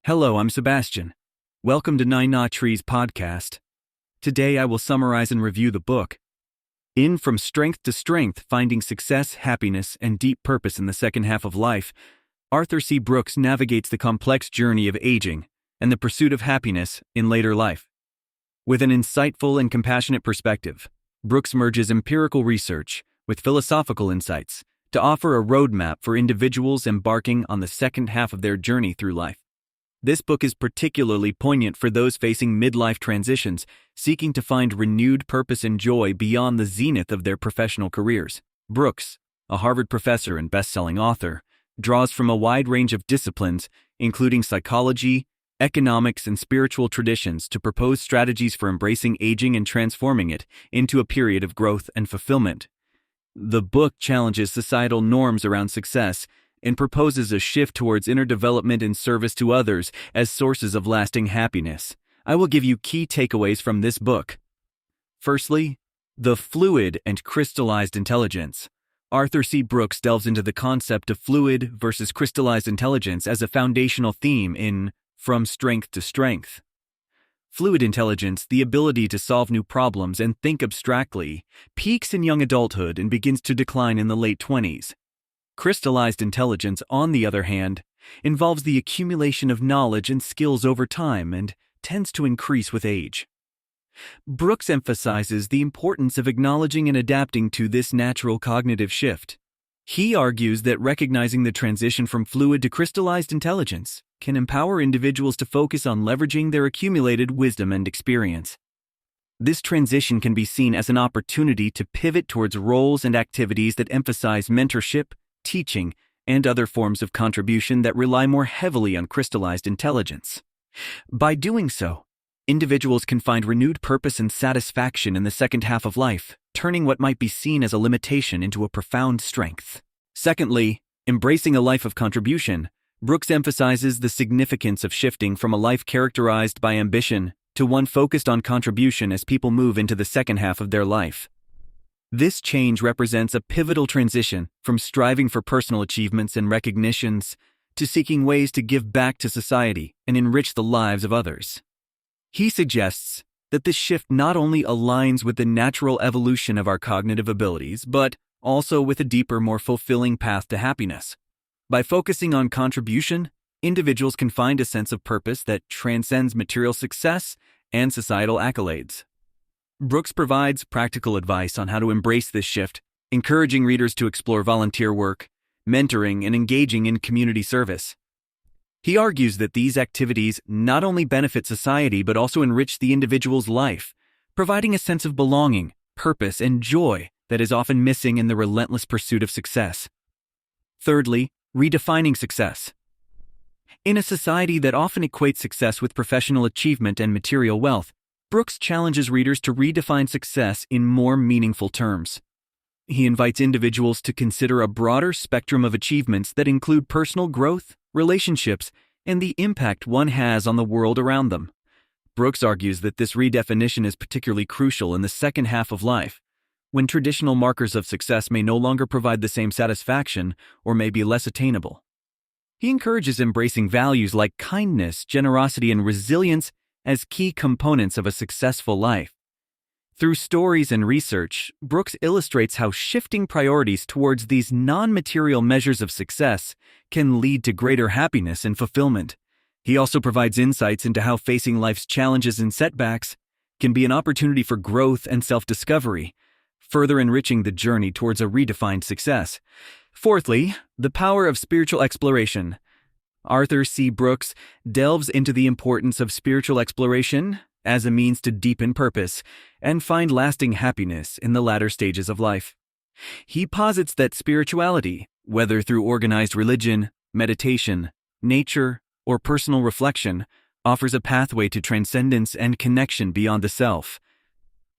Hello, I'm Sebastian. Welcome to Nine Knot Trees podcast. Today I will summarize and review the book, In From Strength to Strength, Finding Success, Happiness, and Deep Purpose in the Second Half of Life. Arthur C. Brooks navigates the complex journey of aging and the pursuit of happiness in later life. With an insightful and compassionate perspective, Brooks merges empirical research with philosophical insights to offer a roadmap for individuals embarking on the second half of their journey through life. This book is particularly poignant for those facing midlife transitions, seeking to find renewed purpose and joy beyond the zenith of their professional careers. Brooks, a Harvard professor and best-selling author, draws from a wide range of disciplines, including psychology, economics, and spiritual traditions, to propose strategies for embracing aging and transforming it into a period of growth and fulfillment. The book challenges societal norms around success and proposes a shift towards inner development and service to others as sources of lasting happiness. I will give you key takeaways from this book. Firstly, the fluid and crystallized intelligence. Arthur C. Brooks delves into the concept of fluid versus crystallized intelligence as a foundational theme in From Strength to Strength. Fluid intelligence, the ability to solve new problems and think abstractly, peaks in young adulthood and begins to decline in the late 20s. Crystallized intelligence, on the other hand, involves the accumulation of knowledge and skills over time and tends to increase with age. Brooks emphasizes the importance of acknowledging and adapting to this natural cognitive shift. He argues that recognizing the transition from fluid to crystallized intelligence can empower individuals to focus on leveraging their accumulated wisdom and experience. This transition can be seen as an opportunity to pivot towards roles and activities that emphasize mentorship, teaching, and other forms of contribution that rely more heavily on crystallized intelligence. By doing so, individuals can find renewed purpose and satisfaction in the second half of life, turning what might be seen as a limitation into a profound strength. Secondly, embracing a life of contribution. Brooks emphasizes the significance of shifting from a life characterized by ambition to one focused on contribution as people move into the second half of their life. This change represents a pivotal transition from striving for personal achievements and recognitions to seeking ways to give back to society and enrich the lives of others. He suggests that this shift not only aligns with the natural evolution of our cognitive abilities, but also with a deeper, more fulfilling path to happiness. By focusing on contribution, individuals can find a sense of purpose that transcends material success and societal accolades. Brooks provides practical advice on how to embrace this shift, encouraging readers to explore volunteer work, mentoring, and engaging in community service. He argues that these activities not only benefit society but also enrich the individual's life, providing a sense of belonging, purpose, and joy that is often missing in the relentless pursuit of success. Thirdly, redefining success. In a society that often equates success with professional achievement and material wealth, Brooks challenges readers to redefine success in more meaningful terms. He invites individuals to consider a broader spectrum of achievements that include personal growth, relationships, and the impact one has on the world around them. Brooks argues that this redefinition is particularly crucial in the second half of life, when traditional markers of success may no longer provide the same satisfaction or may be less attainable. He encourages embracing values like kindness, generosity, and resilience as key components of a successful life. Through stories and research, Brooks illustrates how shifting priorities towards these non-material measures of success can lead to greater happiness and fulfillment. He also provides insights into how facing life's challenges and setbacks can be an opportunity for growth and self-discovery, further enriching the journey towards a redefined success. Fourthly, the power of spiritual exploration. Arthur C. Brooks delves into the importance of spiritual exploration as a means to deepen purpose and find lasting happiness in the latter stages of life. He posits that spirituality, whether through organized religion, meditation, nature, or personal reflection, offers a pathway to transcendence and connection beyond the self.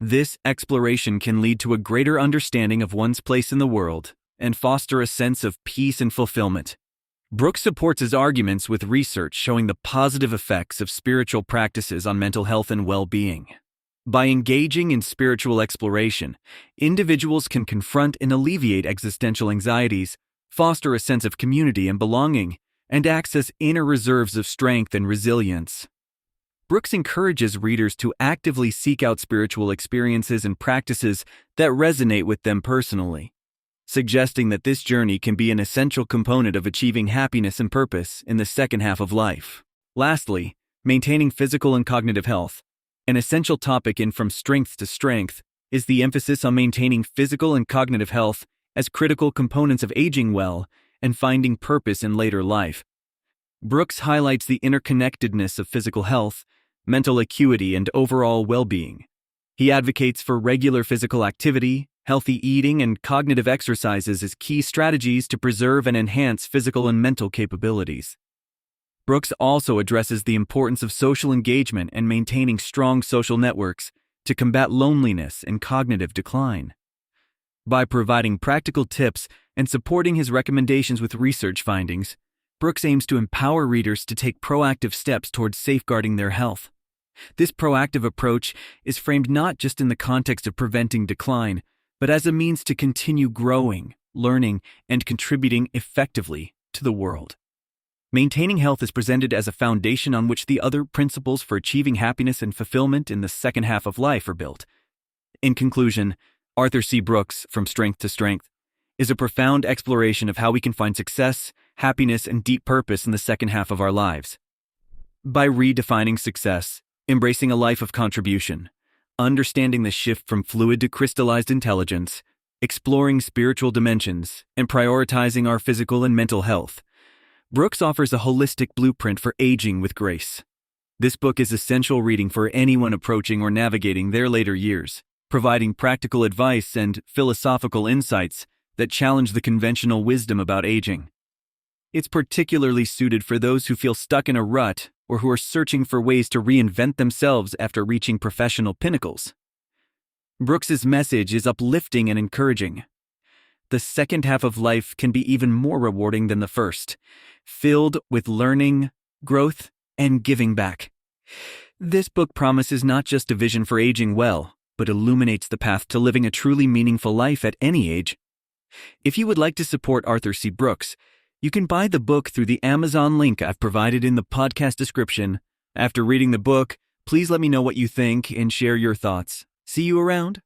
This exploration can lead to a greater understanding of one's place in the world and foster a sense of peace and fulfillment. Brooks supports his arguments with research showing the positive effects of spiritual practices on mental health and well-being. By engaging in spiritual exploration, individuals can confront and alleviate existential anxieties, foster a sense of community and belonging, and access inner reserves of strength and resilience. Brooks encourages readers to actively seek out spiritual experiences and practices that resonate with them personally, suggesting that this journey can be an essential component of achieving happiness and purpose in the second half of life. Lastly, maintaining physical and cognitive health. An essential topic in From Strength to Strength is the emphasis on maintaining physical and cognitive health as critical components of aging well and finding purpose in later life. Brooks highlights the interconnectedness of physical health, mental acuity, and overall well-being. He advocates for regular physical activity, healthy eating, and cognitive exercises as key strategies to preserve and enhance physical and mental capabilities. Brooks also addresses the importance of social engagement and maintaining strong social networks to combat loneliness and cognitive decline. By providing practical tips and supporting his recommendations with research findings, Brooks aims to empower readers to take proactive steps towards safeguarding their health. This proactive approach is framed not just in the context of preventing decline, but as a means to continue growing, learning, and contributing effectively to the world. Maintaining health is presented as a foundation on which the other principles for achieving happiness and fulfillment in the second half of life are built. In conclusion, Arthur C. Brooks' From Strength to Strength is a profound exploration of how we can find success, happiness, and deep purpose in the second half of our lives. By redefining success, embracing a life of contribution, understanding the shift from fluid to crystallized intelligence, exploring spiritual dimensions, and prioritizing our physical and mental health, Brooks offers a holistic blueprint for aging with grace. This book is essential reading for anyone approaching or navigating their later years, providing practical advice and philosophical insights that challenge the conventional wisdom about aging. It's particularly suited for those who feel stuck in a rut or who are searching for ways to reinvent themselves after reaching professional pinnacles. Brooks's message is uplifting and encouraging. The second half of life can be even more rewarding than the first, filled with learning, growth, and giving back. This book promises not just a vision for aging well, but illuminates the path to living a truly meaningful life at any age. If you would like to support Arthur C. Brooks, you can buy the book through the Amazon link I've provided in the podcast description. After reading the book, please let me know what you think and share your thoughts. See you around.